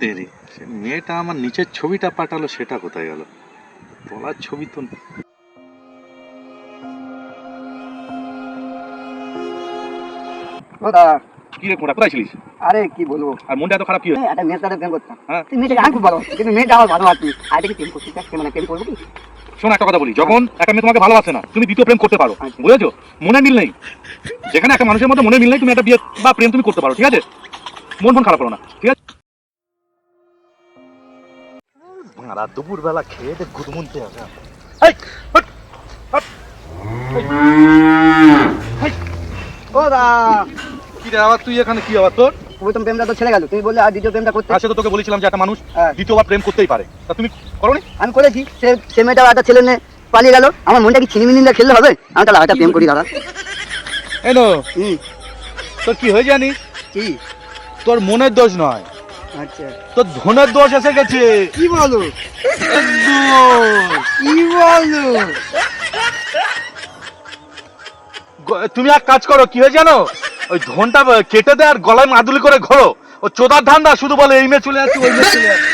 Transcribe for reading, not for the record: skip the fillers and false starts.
তেরি সে মেয়েটা আমার নিচের ছবিটা পাঠালো, সেটা কোথায় গেল? তলার ছবি তো ও দাদা, কি রে কোটা, কোথায় ছিলিস? আরে কি বলবো, আর মনটা এত খারাপ কি হয়েছে? একটা মেয়ের সাথে প্রেম করতাম। হ্যাঁ, তুই মেয়েটাকে আমি খুব ভালো, কিন্তু মেয়েটা আমার ভালো আছে। আর কি প্রেম করছিস? মানে প্রেম করবো কি? শোন একটা কথা বলি, যখন একটা মেয়ে তোমাকে ভালোবাসে না, তুমি দ্বিতীয় প্রেম করতে পারো, আচ্ছা। বুঝেছো? মনে মিল নেই, যেখানে একটা মানুষের মধ্যে মনে মিল নেই, তুমি একটা বিয়ে বা প্রেম তুমি করতে পারো, ঠিক আছে? মন ফোন খারাপ করো না, ঠিক আছে? রাত দুপুর বেলা খেয়ে দে গুদমুনতে আছে। ও দাদা, কি রে আবার তুই এখানে, কি আবার তোর? প্রথম প্রেমটা তো ছেড়ে গেল, তুমি বললে আর দ্বিতীয় প্রেমটা করতে। আজকে তো তোকে বলেছিলাম যে একটা মানুষ হ্যাঁ। দ্বিতীয়বার প্রেম করতেই পারে, তা তুমি করোনি? আমি করেছি, সে মেয়েটা একটা ছেলে নিয়ে পালিয়ে গেল। আমার মনটা কি ছিনিমিনি দিয়ে খেললে হবে? আমি তাহলে একটা প্রেম করি দাদা। এনো হুম। তোর কি হয়ে জানিস? কি? তোর মনের দোষ নয়, আচ্ছা। তোর ধনের দোষ এসে গেছে। কি বলো? একদম। কি বলো? তুমি এক কাজ করো, কি হয়ে জানো, ওই ধনটা কেটে দে আর গলায় মাদুলি করে ঘোরো। ও চোদার ধান্দা শুধু বলে এই মেয়ে চলে যাচ্ছে, ওই মেয়ে চলে যাচ্ছে।